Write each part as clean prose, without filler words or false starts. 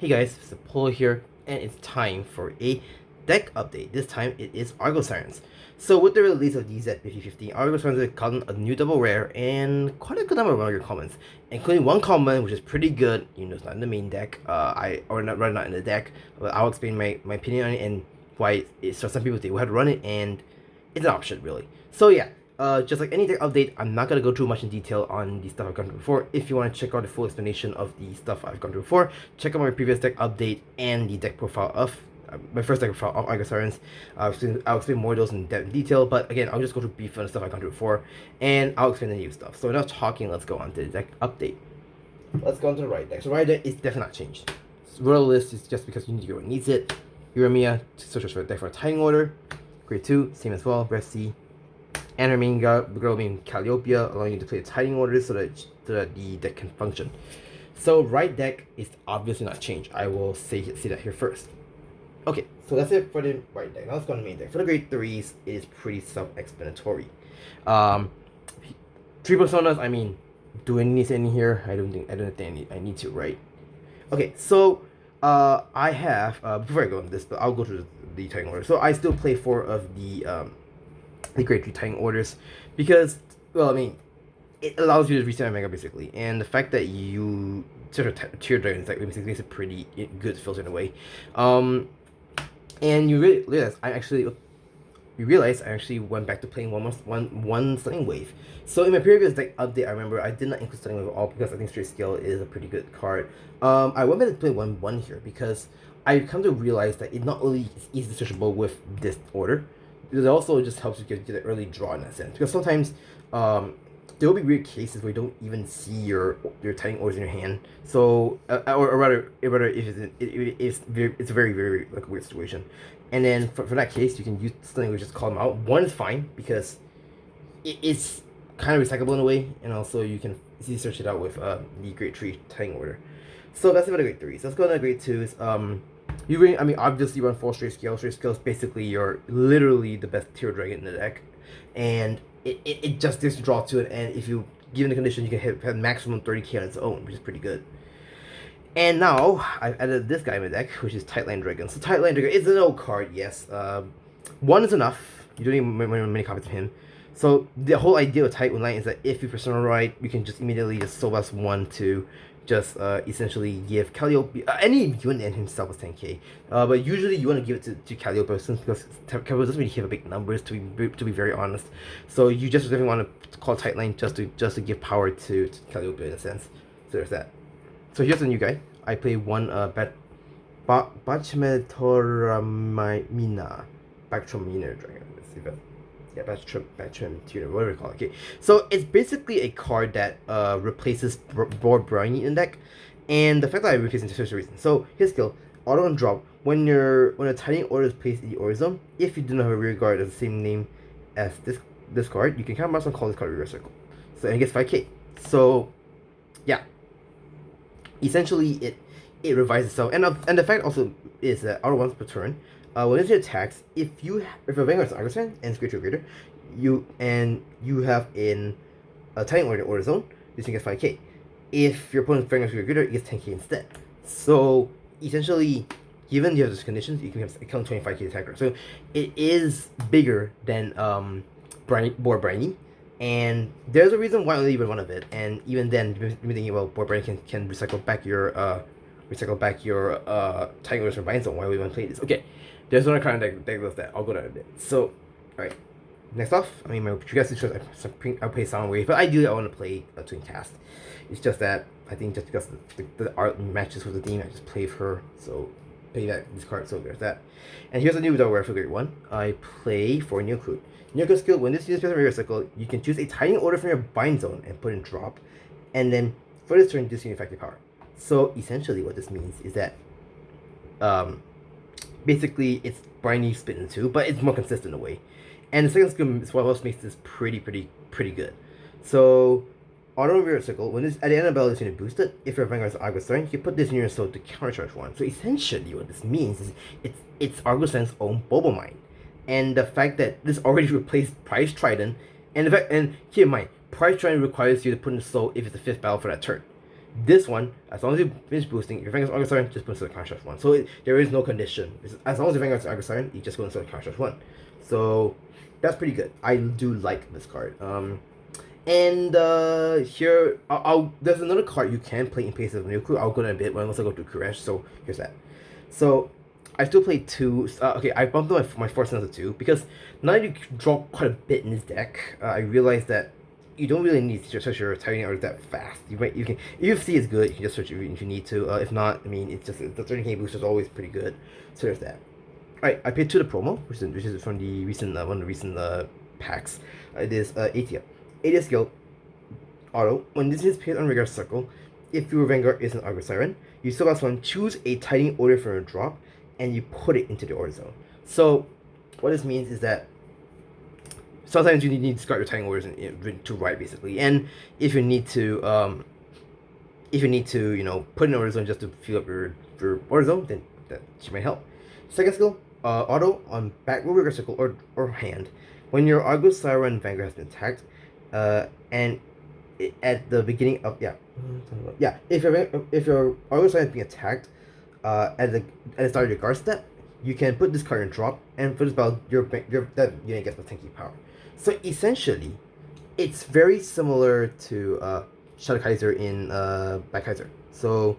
Hey guys, it's Polo here, and it's time for a deck update. This time it is Argo Sirens. So with the release of DZ-BT15, Argo Sirens have gotten a new double rare and quite a good number of other commons, including one common which is pretty good. You know, it's not in the main deck. Not in the deck, but I'll explain my opinion on it and why it's so some people they will have to run it, and it's an option really. So yeah, just like any deck update, I'm not going to go too much in detail on the stuff I've gone through before. If you want to check out the full explanation of the stuff I've gone through before, check out my previous deck update and the deck profile of my first deck profile of Argo Sirens. I'll explain more of those in detail, but again, I'll just go through brief on the stuff I've gone through before, and I'll explain the new stuff. So enough talking, let's go on to the deck update. Let's go on to the right deck. So right deck is definitely not changed. Royal list is just because you need to go where it needs it. Uremia, search for a deck for a Tiding Order. Grade 2, same as well, Rest C. And her main girl being Calliope, allowing you to play the Tiding Orders so that the deck can function. So right deck is obviously not changed. I will say that here first. Okay, so that's it for the right deck. Now let's go on the main deck. For the grade 3s, it is pretty self-explanatory. 3 personas, I mean, do I need anything here? I don't think I need to, right? Okay, so I have before I go on this, but I'll go to the Tiding Order. So I still play 4 of the grade 3 Tiding Orders because, well, I mean, it allows you to reset a mega basically, and the fact that you sort of tier dragons like makes it pretty good filter in a way. And you realize I actually went back to playing one Stunning Wave. So in my previous deck update, I remember I did not include Stunning Wave at all because I think Straight Scale is a pretty good card. I went back to play 1/1 here because I come to realize that it not only is easily searchable with this order, it also just helps you get an early draw in that sense. Because sometimes there will be weird cases where you don't even see your Tiding Orders in your hand. So or rather if it's a very like a weird situation. And then for that case, you can use something which just call them out. One is fine because it's kind of recyclable in a way, and also you can easily search it out with the grade 3 Tiding Order. So that's about the grade 3s. Let's go to the grade 2s. Obviously run 4 Straight Scale. Straight Scale is basically literally the best tier dragon in the deck, and it just gives you draw to it, and if you given the condition, you can have maximum 30k on its own, which is pretty good. And now I've added this guy in my deck, which is Tightline Dragon. So Tightline Dragon is an old card, yes. 1 is enough. You don't need many copies of him. So the whole idea of Tightline is that if you persona right, you can just immediately just Solas 1 to just essentially give Calliope, any unit and himself is 10k. But usually you want to give it to Calliope because Calliope doesn't really have big numbers, to be very honest. So you just definitely want to call Tightline just to give power to Calliope in a sense. So there's that. So here's the new guy. I play one Bachmetormina dragon. Let's see if yeah, Bachmetormina, whatever you call it. Okay, so it's basically a card that replaces board Briny in the deck, and the fact that I replace it for such a reason. So his skill, auto and drop. When a Tiding Order is placed in the Order Zone, if you do not have a rear guard of the same name as this card, you can count mouse and call this card reverse circle. So and it gets 5k. So yeah. Essentially, it revives itself, and the fact also is that auto once per turn, when it attacks, if a Vanguard is Argo and it's greater or greater, you have in a Tiding Order zone, this thing gets 5k. If your opponent's Vanguard is greater, it gets 10k instead. So essentially, given you have those conditions, you can have count 25k attacker. So it is bigger than board Briny. And there's a reason why I only even one of it, and even then, you're thinking, well, board Briny can recycle back your Tiding Orders from Bind Zone. Why would we want to play this? Okay, there's another kind of deck does that. I'll go down a bit. So, alright. Next off, my guys' choice, I'll play Sound Wave, but ideally I want to play a Twin Cast. It's just that I think just because the art matches with the theme, I just play with her. So play this card. So there's that. And here's a new double rare for grade 1. I play for Neocrude. Neocrude skill, when this uses a cycle, you can choose a Tiding Order from your bind zone and put in drop, and then for this turn, discard effective power. So essentially, what this means is that, basically, it's Briny split in 2, but it's more consistent in a way. And the second skill is what else makes this pretty good. So auto reverse circle, when this at the end of the battle is going to boost it, if your Vanguard is Argo Siren, you can put this in your soul to countercharge 1. So essentially, what this means is it's Argo Siren's own Bobo Mine. And the fact that this already replaced Price Trident, and keep in mind, Price Trident requires you to put in the soul if it's the 5th battle for that turn. This one, as long as you finish boosting, your Vanguard's Argo Siren just puts into the Contrast 1. So there is no condition. As long as your Vanguard's Argo Siren, you just go into the Contrast 1. So that's pretty good. I do like this card. And here, there's another card you can play in place of Nuku. I'll go in a bit once I go to Kuresh. So here's that. So I still play 2. Okay, I bumped up my force down to 2 because now that you draw quite a bit in this deck, I realized that you don't really need to search your Titan Arrows that fast. You can, if UFC is good, you can just search it if you need to. If not, I mean, it's just the 30k boost is always pretty good. So there's that. Alright, I paid 2 the promo, which is from the recent one of the recent packs. It is ATM. 80 skill auto. When this is paid on regular circle, if your Vanguard is an Argo Siren, you still got one, choose a Titan order for a drop, and you put it into the order zone. So what this means is that sometimes you need to discard your Titan orders to ride basically, and if you need to put in an order zone just to fill up your order zone, then that might help. Second skill, auto on back row, regular circle, or hand. When your Argo Siren Vanguard has been attacked, and at the beginning of if your Argo Siren is being attacked, at the start of your guard step, you can put this card in drop, and for this battle, that unit gets the 10k power. So essentially, it's very similar to Shadow Kaiser in Black Kaiser. So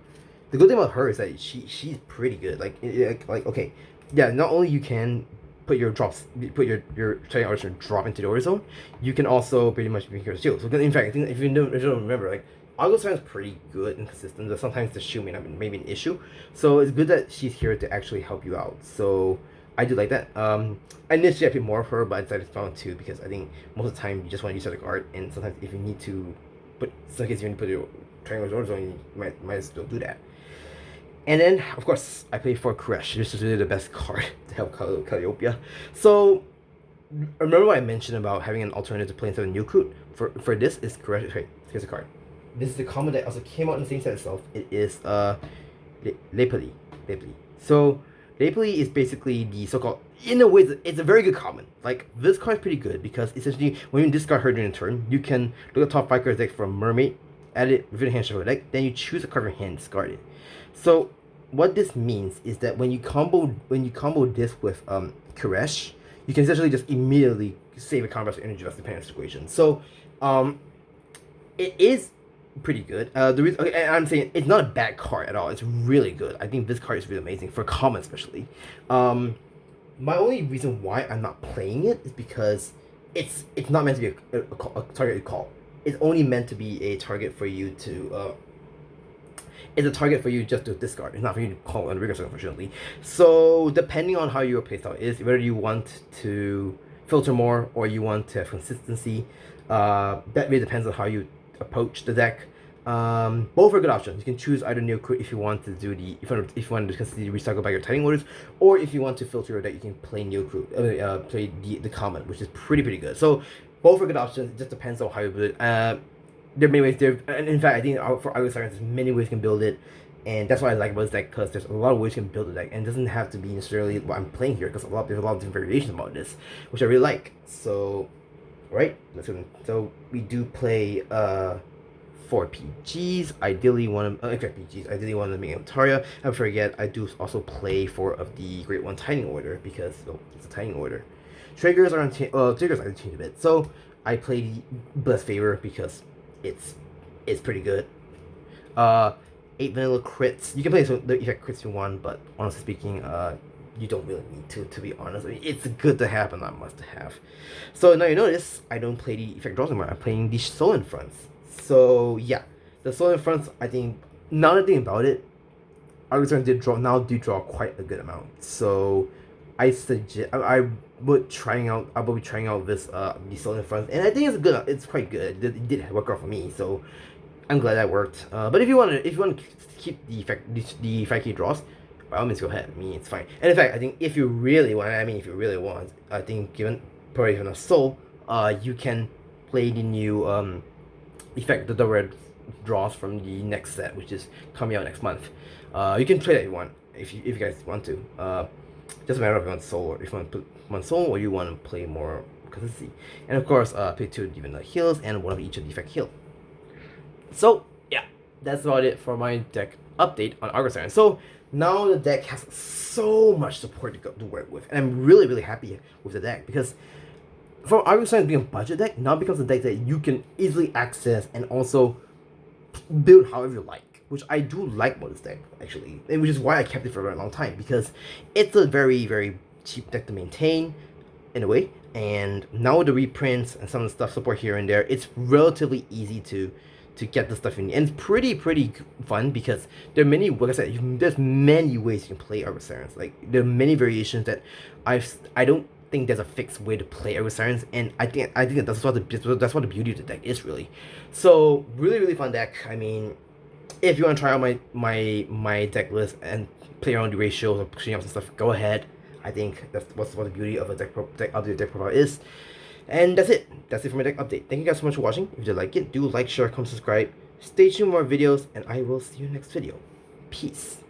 the good thing about her is that she's pretty good. Like okay, yeah. Not only you can put your Titan Archer drop into the order zone, you can also pretty much make your shield. So in fact, I think if you don't remember, like Argo Siren is pretty good and consistent, but sometimes the shield may not be maybe an issue. So it's good that she's here to actually help you out. So I do like that. Initially I picked more of her, but I decided to found 2 because I think most of the time you just want to use Static Art, and sometimes if you need to some cases you need to put your Triangle Order Zone, you might as well do that. And then, of course, I played for Kuresh. This is really the best card to help Calliope. So, remember what I mentioned about having an alternative to play instead of Nuku? For this, is Kuresh. Okay, here's the card. This is the common that also came out in the same set itself. It is Lepali. So, Lepali is basically the so-called, in a way, it's a very good common. Like, this card is pretty good because essentially, when you discard her during the turn, you can look at top 5 cards deck from Mermaid, add it within the hand shuffle deck, then you choose a card from your hand, discard it. So what this means is that when you combo this with Kuresh, you can essentially just immediately save a combat for energy depending on the situation. So it is pretty good. The reason, okay, I'm saying it's not a bad card at all. It's really good. I think this card is really amazing for common especially. My only reason why I'm not playing it is because it's not meant to be a target you call. It's only meant to be a target for you to it's a target for you just to discard. It's not for you to call on rigor, unfortunately. So depending on how your playstyle is, whether you want to filter more or you want to have consistency, that really depends on how you approach the deck. Both are good options. You can choose either Neocrit if you want to do if you want to consistently recycle back your Titan orders, or if you want to filter your deck, you can play Neocrit, play the common, which is pretty good. So both are good options. It just depends on how you build it. There are many ways. And in fact, I think for Argo Sirens, there's many ways you can build it, and that's what I like about this deck, because there's a lot of ways you can build the deck, and it doesn't have to be necessarily what I'm playing here, because there's a lot of different variations about this, which I really like. So, right, so we do play 4 PGs. Ideally one of PGs. Ideally one of them being Altaria. I forget. I do also play 4 of the Great One Titan Order because it's a Titan Order. Triggers are triggers I change a bit. So I play the Blessed Favor because it's pretty good. 8 vanilla crits. You can play the effect crits you want, but honestly speaking, you don't really need to be honest. I mean, it's good to have, but not must to have. So now you notice I don't play the effect draws anymore. I'm playing the Stolen Fronts. So yeah, the Stolen Fronts. I think now that I think about it, Argo do draw quite a good amount. So I suggest I will be trying out this the Stolen Fronts, and I think it's quite good. It did work out for me, so I'm glad that worked. But if you want to keep the 5k draws, by all means go ahead. I mean, it's fine. And in fact, I think if you really want, I think given probably even a soul, you can play the new effect, the red draws from the next set, which is coming out next month. You can play that if you want, if you guys want to. Just a matter of if you want soul, or if you want to put one soul, or you want to play more consistency. And of course, play 2 even the heals and 1 of each of the effect heal. So yeah, that's about it for my deck update on Argo Sirens. So now the deck has so much support to work with, and I'm really, really happy with the deck because from Argo Sirens being a budget deck, now becomes a deck that you can easily access and also build however you like, which I do like about this deck actually, and which is why I kept it for a very long time because it's a very, very cheap deck to maintain in a way, and now with the reprints and some of the stuff support here and there, it's relatively easy to get the stuff you need, and it's pretty fun because there are many, like I said, there's many ways you can play Argo Sirens. Like there are many variations that I don't think there's a fixed way to play Argo Sirens, and I think that's what the beauty of the deck is really. So really fun deck. I mean, if you want to try out my deck list and play around the ratios or pushing up some stuff, go ahead. I think that's what the beauty of a deck profile is. And that's it. That's it for my deck update. Thank you guys so much for watching. If you like it, do like, share, comment, subscribe. Stay tuned for more videos, and I will see you next video. Peace.